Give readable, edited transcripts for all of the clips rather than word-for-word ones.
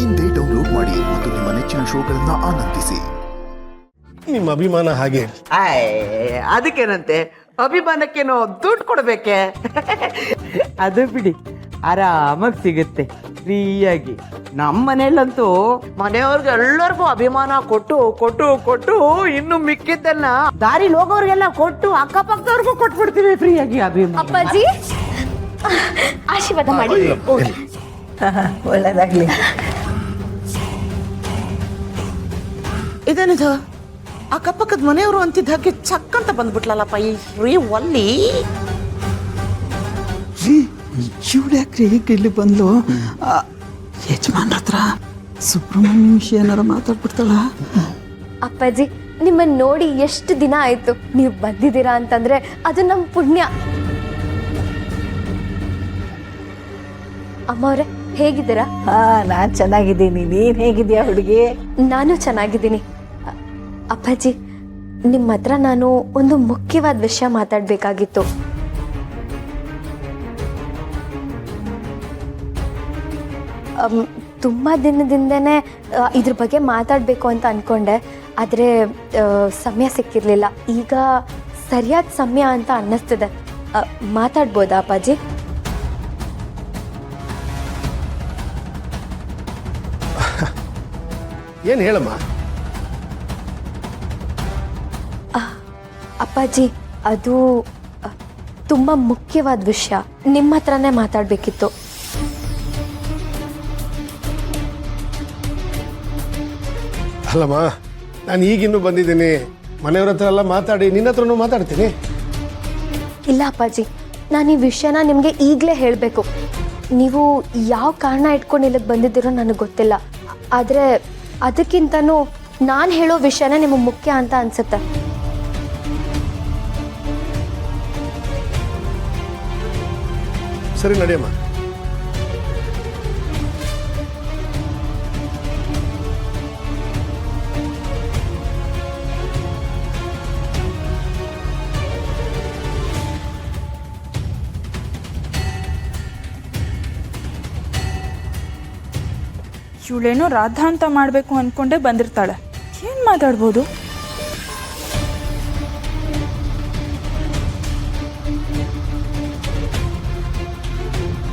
ಇಂದೇ ಡೌನ್ಲೋಡ್ ಮಾಡಿ ಮತ್ತು ನಿಮ್ಮ ನೆಚ್ಚಿನ ಶೋಗಳನ್ನ ಆನಂದಿಸಿ. ನಿಮ್ಮ ಅಭಿಮಾನ ಹಾಗೆ. ಅದಕ್ಕೇನಂತೆ, ಅಭಿಮಾನಕ್ಕೇನೋ ದುಡ್ಡು ಕೊಡ್ಬೇಕೆ? ಅದು ಬಿಡಿ, ಆರಾಮಾಗಿ ಸಿಗುತ್ತೆ ಫ್ರೀಯಾಗಿ. ನಮ್ಮ ಮನೇಲಂತೂ ಮನೆಯವ್ರಿಗೆ ಎಲ್ಲರಿಗೂ ಅಭಿಮಾನ ಕೊಟ್ಟು ಕೊಟ್ಟು ಕೊಟ್ಟು ಇನ್ನು ಮಿಕ್ಕಿದ್ದನ್ನ ದಾರಿಲಿ ಹೋಗೋರ್ಗೆಲ್ಲ ಕೊಟ್ಟು ಅಕ್ಕಪಕ್ಕದವ್ರಿಗೂ ಕೊಟ್ಬಿಡ್ತೀವಿ ಫ್ರೀಯಾಗಿ ಅಭಿಮಾನ. ಅಪ್ಪಾಜಿ ಆಶೀರ್ವಾದ ಮಾಡಿ. ಒಳ್ಳೇದಾಗ್ಲಿ. ಇದೇನಿದು ಅಕ್ಕಪಕ್ಕದ ಮನೆಯವರು ಅಂತಿದ್ದ ಹಾಗೆ ಚಕ್ಕಂತ ಬಂದ್ಬಿಟ್ಲಲ್ಲಪ್ಪ ಈ ಫ್ರೀ ಒಲ್ಲಿ. ಇವಳು ಯಾಕ್ರಿ ಈಗ ಇಲ್ಲಿ ಬಂದ್ಲು? ಯಜಮಾನ್ರ ಹತ್ರ ಸುಬ್ರಹ್ಮಣ್ಯ ವಿಷಯ ಏನಾರ ಮಾತಾಡ್ಬಿಡ್ತಾಳ? ಅಪ್ಪಾಜಿ ನಿಮ್ಮನ್ನ ನೋಡಿ ಎಷ್ಟು ದಿನ ಆಯ್ತು. ನೀವು ಬಂದಿದ್ದೀರಾ ಅಂತಂದ್ರೆ ಅದು ನಮ್ಮ ಪುಣ್ಯ. ಅಮ್ಮವ್ರೆ ಹೇಗಿದ್ದೀರಾ? ನಾನು ಚೆನ್ನಾಗಿದ್ದೀನಿ. ನೀನು ಹೇಗಿದ್ದೀಯಾ ಹುಡುಗಿ? ನಾನು ಚೆನ್ನಾಗಿದ್ದೀನಿ. ಅಪ್ಪಾಜಿ ನಿಮ್ಮ ಹತ್ರ ನಾನು ಒಂದು ಮುಖ್ಯವಾದ ವಿಷಯ ಮಾತಾಡಬೇಕಾಗಿತ್ತು. ತುಂಬ ದಿನದಿಂದನೇ ಇದ್ರ ಬಗ್ಗೆ ಮಾತಾಡಬೇಕು ಅಂತ ಅಂದ್ಕೊಂಡೆ, ಆದರೆ ಸಮಯ ಸಿಕ್ಕಿರಲಿಲ್ಲ. ಈಗ ಸರಿಯಾದ ಸಮಯ ಅಂತ ಅನ್ನಿಸ್ತಿದೆ. ಮಾತಾಡ್ಬೋದಾ ಅಪ್ಪಾಜಿ? ಏನು ಹೇಳಮ್ಮ? ಅಪ್ಪಾಜಿ ಅದು ತುಂಬ ಮುಖ್ಯವಾದ ವಿಷಯ, ನಿಮ್ಮ ಹತ್ರನೇ ಮಾತಾಡಬೇಕಿತ್ತು. ಅಲ್ಲಮ್ಮ, ನಾನು ಈಗಿನ್ನೂ ಬಂದಿದ್ದೀನಿ. ಮನೆಯವ್ರ ಹತ್ರ ಎಲ್ಲ ಮಾತಾಡಿ ನಿನ್ನ ಹತ್ರನೂ ಮಾತಾಡ್ತೀನಿ. ಇಲ್ಲ ಅಪ್ಪಾಜಿ, ನಾನು ಈ ವಿಷಯನ ನಿಮಗೆ ಈಗಲೇ ಹೇಳಬೇಕು. ನೀವು ಯಾವ ಕಾರಣ ಇಟ್ಕೊಂಡು ಇಲ್ಲಿಗೆ ಬಂದಿದ್ದೀರೋ ನನಗೆ ಗೊತ್ತಿಲ್ಲ, ಆದರೆ ಅದಕ್ಕಿಂತನೂ ನಾನು ಹೇಳೋ ವಿಷಯನೇ ನಿಮಗೆ ಮುಖ್ಯ ಅಂತ ಅನಿಸುತ್ತೆ. ಸರಿ ನಡೆಯಮ್ಮ. ಇವಳೇನೋ ರಾಧಾ ಅಂತ ಮಾಡಬೇಕು ಅಂದ್ಕೊಂಡೇ ಬಂದಿರ್ತಾಳೆ. ಏನು ಮಾತಾಡ್ಬೋದು?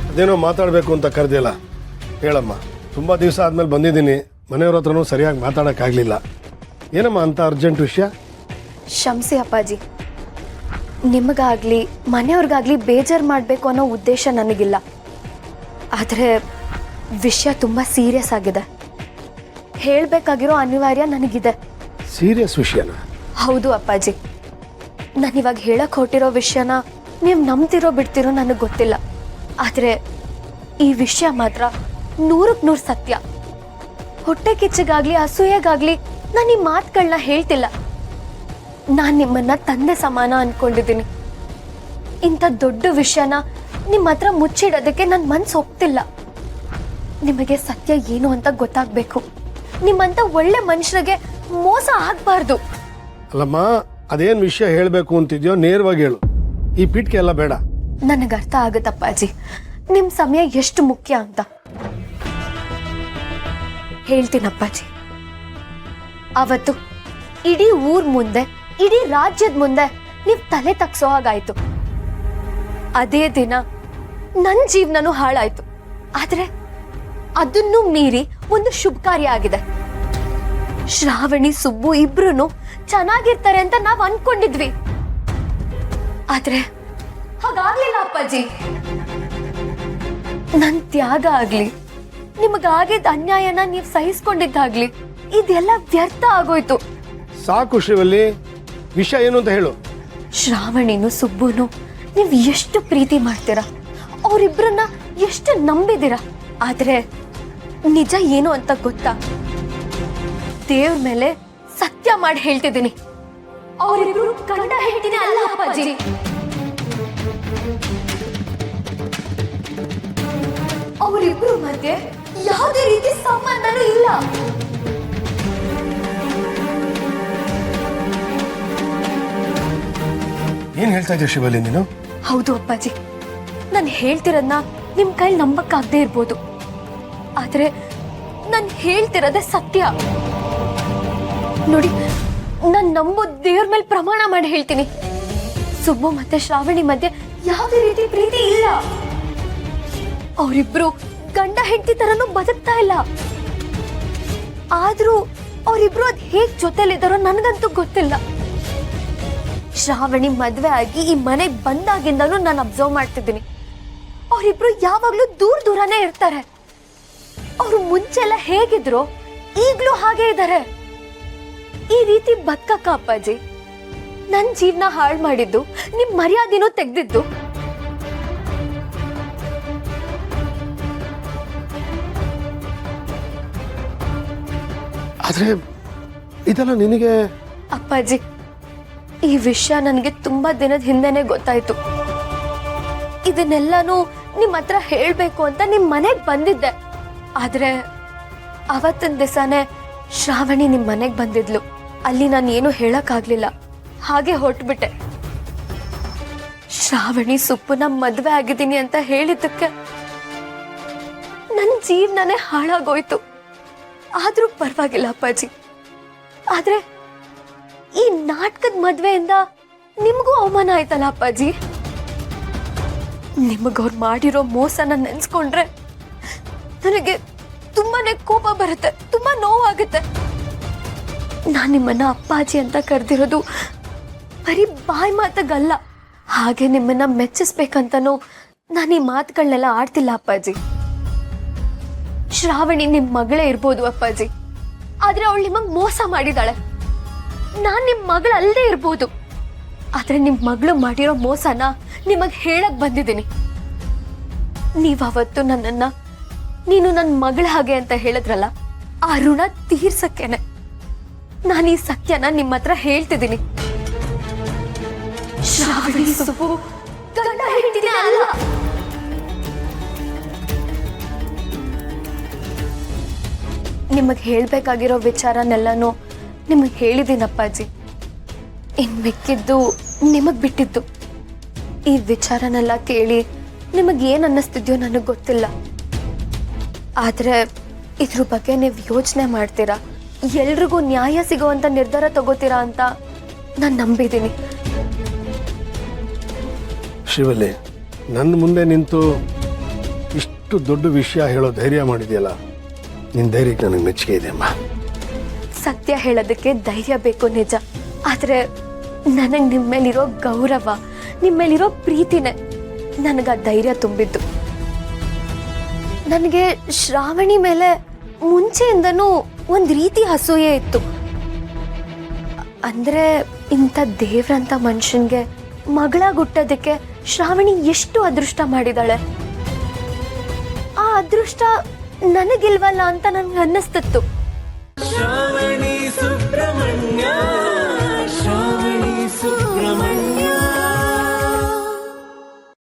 ಅದೇನೋ ಮಾತಾಡಬೇಕು ಅಂತ ಕರೆದಿಲ್ಲ. ಹೇಳಮ್ಮ. ತುಂಬ ದಿವಸ ಆದಮೇಲೆ ಬಂದಿದ್ದೀನಿ. ಮನೆಯವ್ರ ಹತ್ರನೂ ಸರಿಯಾಗಿ ಮಾತಾಡೋಕ್ಕಾಗಲಿಲ್ಲ. ಏನಮ್ಮ ಅಂತ ಅರ್ಜೆಂಟ್ ವಿಷಯ? ಕ್ಷಮಿಸಿ ಅಪ್ಪಾಜಿ, ನಿಮಗಾಗಲಿ ಮನೆಯವ್ರಿಗಾಗಲಿ ಬೇಜಾರು ಮಾಡಬೇಕು ಅನ್ನೋ ಉದ್ದೇಶ ನನಗಿಲ್ಲ. ಆದರೆ ವಿಷಯ ತುಂಬ ಸೀರಿಯಸ್ ಆಗಿದೆ. ಹೇಳಬೇಕಾಗಿರೋ ಅನಿವಾರ್ಯ ನನಗಿದೆ. ಸೀರಿಯಸ್ ವಿಷಯನ? ಹೌದು ಅಪ್ಪಾಜಿ. ನಾನಿವಾಗ ಹೇಳಕ್ಕೆ ಹೊರಟಿರೋ ವಿಷಯನ ನೀವು ನಂಬ್ತಿರೋ ಬಿಡ್ತಿರೋ ನನಗೆ ಗೊತ್ತಿಲ್ಲ, ಆದರೆ ಈ ವಿಷಯ ಮಾತ್ರ 100ಕ್ಕೆ 100 ಸತ್ಯ. ಹೊಟ್ಟೆ ಕಿಚ್ಚಿಗಾಗಲಿ ಅಸೂಯೆಗಾಗಲಿ ನಾನು ಈ ಮಾತುಗಳನ್ನ ಹೇಳ್ತಿಲ್ಲ. ನಾನು ನಿಮ್ಮನ್ನ ತಂದೆ ಸಮಾನ ಅಂದ್ಕೊಂಡಿದ್ದೀನಿ. ಇಂಥ ದೊಡ್ಡ ವಿಷಯನ ನಿಮ್ಮ ಹತ್ರ ಮುಚ್ಚಿಡೋದಕ್ಕೆ ನನ್ನ ಮನಸ್ಸು ಒಪ್ತಿಲ್ಲ. ನಿಮಗೆ ಸತ್ಯ ಏನು ಅಂತ ಗೊತ್ತಾಗಬೇಕು. ನಿಮ್ಮಂಥ ಒಳ್ಳೆ ಮನುಷ್ಯರಿಗೆ ಮೋಸ ಆಗಬಾರ್ದು. ಅಲ್ಲಮ್ಮ, ಅದೇನು ವಿಷಯ ಹೇಳಬೇಕು ಅಂತಿದ್ಯೋ ನೇರವಾಗಿ ಹೇಳು. ಈ ಪೀಠಕ್ಕೆ ಎಲ್ಲ ಬೇಡ. ನನಗೆ ಅರ್ಥ ಆಗುತ್ತಪ್ಪಾಜಿ ನಿಮ್ಮ ಸಮಯ ಎಷ್ಟು ಮುಖ್ಯ ಅಂತ. ಹೇಳ್ತೀನಪ್ಪಾಜಿ. ಅವತ್ತು ಇಡೀ ಊರ್ ಮುಂದೆ, ಇಡೀ ರಾಜ್ಯದ ಮುಂದೆ ನೀವು ತಲೆ ತಗ್ಸೋ ಹಾಗಾಯ್ತು. ಅದೇ ದಿನ ನನ್ನ ಜೀವನನೂ ಹಾಳಾಯ್ತು. ಆದ್ರೆ ಅದನ್ನು ಮೀರಿ ಒಂದು ಶುಭ ಕಾರ್ಯ ಆಗಿದೆ. ಶ್ರಾವಣಿ ಸುಬ್ಬು ಇಬ್ರು ಚೆನ್ನಾಗಿರ್ತಾರೆ ಅಂತ ನಾವು ಅನ್ಕೊಂಡಿದ್ವಿ. ಆದ್ರೆ ಹಾಗಾಗ್ಲಿಲ್ಲ ಅಪ್ಪಾಜಿ. ನನ್ ತ್ಯಾಗ ಆಗ್ಲಿ, ನಿಮಗಾಗಿದ್ದ ಅನ್ಯಾಯನ ನೀವು ಸಹಿಸ್ಕೊಂಡಿದ್ದಾಗ್ಲಿ, ಇದೆಲ್ಲ ವ್ಯರ್ಥ ಆಗೋಯ್ತು. ಸಾಕು ಶಿವಲ್ಲಿ, ವಿಷಯ ಏನು ಅಂತ ಹೇಳು. ಶ್ರಾವಣಿನು ಸುಬ್ಬುನು ನೀವು ಎಷ್ಟು ಪ್ರೀತಿ ಮಾಡ್ತೀರಾ, ಅವರಿಬ್ಬರನ್ನ ಎಷ್ಟು ನಂಬಿದ್ದೀರಾ. ಆದ್ರೆ ನಿಜ ಏನು ಅಂತ ಗೊತ್ತಾ? ದೇವ್ರ ಮೇಲೆ ಸತ್ಯ ಮಾಡಿ ಹೇಳ್ತಿದ್ದೀನಿ, ಅವರಿಬ್ರು ಗಂಡ ಹೆಂಡತಿನೇ ಅಲ್ಲ ಅಪ್ಪಾಜಿ. ಅವರಿಬ್ರು ಮಧ್ಯೆ ಯಾವುದೇ ರೀತಿ ಸಂಬಂಧನೂ ಇಲ್ಲ. ಏನ್ ಹೇಳ್ತಾ ಇದ್ದೀಯ ಶಿವಲ್ಲಿ ನೀನು? ಹೌದು ಅಪ್ಪಾಜಿ, ನಾನು ಹೇಳ್ತಿರೋದನ್ನ ನಿಮ್ ಕೈ ನಂಬಕ್ಕಾಗದೇ ಇರ್ಬೋದು, ಆದ್ರೆ ನಾನು ಹೇಳ್ತಿರೋದೇ ಸತ್ಯ. ನೋಡಿ, ನಾನು ನಂಬೋ ದೇವ್ರ ಮೇಲೆ ಪ್ರಮಾಣ ಮಾಡಿ ಹೇಳ್ತೀನಿ, ಸುಬ್ಬು ಮತ್ತೆ ಶ್ರಾವಣಿ ಮಧ್ಯೆ ಯಾವುದೇ ರೀತಿ ಪ್ರೀತಿ ಇಲ್ಲ. ಅವರಿಬ್ರು ಗಂಡ ಹೆಂಡತಿ ತರನು ಬದುಕ್ತಾ ಇಲ್ಲ. ಆದ್ರೂ ಅವರಿಬ್ರು ಅದ್ ಹೇಗ್ ಜೊತೆಲಿದ್ದಾರೋ ನನಗಂತೂ ಗೊತ್ತಿಲ್ಲ. ಶ್ರಾವಣಿ ಮದ್ವೆ ಆಗಿ ಈ ಮನೆಗೆ ಬಂದಾಗಿಂದನೂ ನಾನು ಅಬ್ಸರ್ವ್ ಮಾಡ್ತಿದ್ದೀನಿ, ಅವರಿಬ್ರು ಯಾವಾಗ್ಲೂ ದೂರನೇ ಇರ್ತಾರೆ. ಅವ್ರು ಮುಂಚೆಲ್ಲ ಹೇಗಿದ್ರು ಈಗ್ಲೂ ಹಾಗೆ ಇದ್ದಾರೆ. ಈ ರೀತಿ ಬದುಕಕ್ಕ ಅಪ್ಪಾಜಿ ನನ್ ಜೀವನ ಹಾಳು ಮಾಡಿದ್ದು, ನಿಮ್ ಮರ್ಯಾದೆನೂ ತೆಗ್ದಿದ್ದು. ಆದ್ರೆ ಇದೆಲ್ಲ ನಿನಗೆ ಅಪ್ಪಾಜಿ, ಈ ವಿಷಯ ನನಗೆ ತುಂಬಾ ದಿನದ ಹಿಂದೆನೆ ಗೊತ್ತಾಯ್ತು. ಇದನ್ನೆಲ್ಲಾನು ನಿಮ್ ಹತ್ರ ಹೇಳ್ಬೇಕು ಅಂತ ನಿಮ್ ಮನೆಗ್ ಬಂದಿದ್ದೆ. ಆದ್ರೆ ಅವತ್ತಿನ ದಿವಸನೇ ಶ್ರಾವಣಿ ನಿಮ್ ಮನೆಗ್ ಬಂದಿದ್ಲು. ಅಲ್ಲಿ ನಾನು ಏನು ಹೇಳಕ್ ಆಗ್ಲಿಲ್ಲ, ಹಾಗೆ ಹೊರಟ್ಬಿಟ್ಟೆ. ಶ್ರಾವಣಿ ಸುಪ್ಪುನ ಮದ್ವೆ ಆಗಿದ್ದೀನಿ ಅಂತ ಹೇಳಿದ್ದಕ್ಕೆ ನನ್ನ ಜೀವನನೇ ಹಾಳಾಗೋಯ್ತು. ಆದ್ರೂ ಪರವಾಗಿಲ್ಲ ಅಪ್ಪಾಜಿ. ಆದ್ರೆ ಈ ನಾಟಕದ ಮದ್ವೆಯಿಂದ ನಿಮಗೂ ಅವಮಾನ ಆಯ್ತಲ್ಲ ಅಪ್ಪಾಜಿ. ನಿಮಗವ್ರು ಮಾಡಿರೋ ಮೋಸನ ನೆನ್ಸ್ಕೊಂಡ್ರೆ ನನಗೆ ತುಂಬಾನೇ ಕೋಪ ಬರುತ್ತೆ, ತುಂಬಾ ನೋವಾಗುತ್ತೆ. ನಾನು ನಿಮ್ಮನ್ನ ಅಪ್ಪಾಜಿ ಅಂತ ಕರೆದಿರೋದು ಬರೀ ಬಾಯಿ ಮಾತಾಗಲ್ಲ, ಹಾಗೆ ನಿಮ್ಮನ್ನ ಮೆಚ್ಚಿಸ್ಬೇಕಂತನೂ ನಾನು ಈ ಮಾತುಗಳನ್ನೆಲ್ಲ ಆಡ್ತಿಲ್ಲ ಅಪ್ಪಾಜಿ. ಶ್ರಾವಣಿ ನಿಮ್ ಮಗಳೇ ಇರ್ಬೋದು ಅಪ್ಪಾಜಿ, ಆದ್ರೆ ಅವಳು ನಿಮಗ್ ಮೋಸ ಮಾಡಿದಾಳೆ. ನಾನ್ ನಿಮ್ ಮಗಳಲ್ಲದೆ ಇರ್ಬೋದು, ಆದ್ರೆ ನಿಮ್ ಮಗಳು ಮಾಡಿರೋ ಮೋಸನ ನಿಮಗ್ ಹೇಳಕ್ ಬಂದಿದ್ದೀನಿ. ನೀವವತ್ತು ನನ್ನನ್ನ ನೀನು ನನ್ನ ಮಗಳ ಹಾಗೆ ಅಂತ ಹೇಳಿದ್ರಲ್ಲ, ಆ ಋಣ ತೀರ್ಸಕ್ಕೇನೆ ನಾನು ಈ ಸತ್ಯನ ನಿಮ್ಮ ಹತ್ರ ಹೇಳ್ತಿದ್ದೀನಿ. ಶ್ರಾವಣಿ ಸುಬ್ಬು ಗಂಡ ಹೆಂಡತಿ ಅಲ್ಲ. ನಿಮಗೆ ಹೇಳ್ಬೇಕಾಗಿರೋ ವಿಚಾರನೆಲ್ಲನೂ ನಿಮಗೆ ಹೇಳಿದ್ದೀನಪ್ಪಾಜಿ. ಇನ್ ಮಿಕ್ಕಿದ್ದು ನಿಮಗ್ ಬಿಟ್ಟಿದ್ದು. ಈ ವಿಚಾರನೆಲ್ಲ ಕೇಳಿ ನಿಮಗೆ ಏನ್ ಅನ್ನಿಸ್ತಿದ್ಯೋ ನನಗೆ ಗೊತ್ತಿಲ್ಲ, ಆದ್ರೆ ಇದ್ರ ಬಗ್ಗೆ ನೀವು ಯೋಚನೆ ಮಾಡ್ತೀರಾ, ಎಲ್ರಿಗೂ ನ್ಯಾಯ ಸಿಗುವಂತ ನಿರ್ಧಾರ ತಗೋತೀರಾ ಅಂತ ನಾನು ನಂಬಿದ್ದೀನಿ. ಶಿವಲ್ಲಿ, ನನ್ನ ಮುಂದೆ ನಿಂತು ಇಷ್ಟು ದೊಡ್ಡ ವಿಷಯ ಹೇಳೋ ಧೈರ್ಯ ಮಾಡಿದೆಯಲ್ಲ, ನಿನ್ನ ಧೈರ್ಯಕ್ಕೆ ನನಗೆ ಮೆಚ್ಚುಗೆ ಇದೆ ಅಮ್ಮ. ಸತ್ಯ ಹೇಳೋದಕ್ಕೆ ಧೈರ್ಯ ಬೇಕು ನಿಜ, ಆದ್ರೆ ನನಗೆ ನಿಮ್ಮ ಮೇಲಿರೋ ಗೌರವ, ನಿಮ್ಮ ಮೇಲಿರೋ ಪ್ರೀತಿನೇ ನನಗೆ ಆ ಧೈರ್ಯ ತುಂಬಿದ್ದು. ನನಗೆ ಶ್ರಾವಣಿ ಮೇಲೆ ಮುಂಚೆಯಿಂದನೂ ಒಂದು ರೀತಿ ಅಸೂಯೆ ಇತ್ತು. ಅಂದ್ರೆ ಇಂಥ ದೇವ್ರಂತ ಮನುಷ್ಯನ್ಗೆ ಮಗಳಾಗುಟ್ಟೋದಕ್ಕೆ ಶ್ರಾವಣಿ ಎಷ್ಟು ಅದೃಷ್ಟ ಮಾಡಿದಾಳೆ. ಆ ಅದೃಷ್ಟ ನನಗಿಲ್ವಲ್ಲ ಅಂತ ನನ್ಗೆ ಅನ್ನಿಸ್ತಿತ್ತು.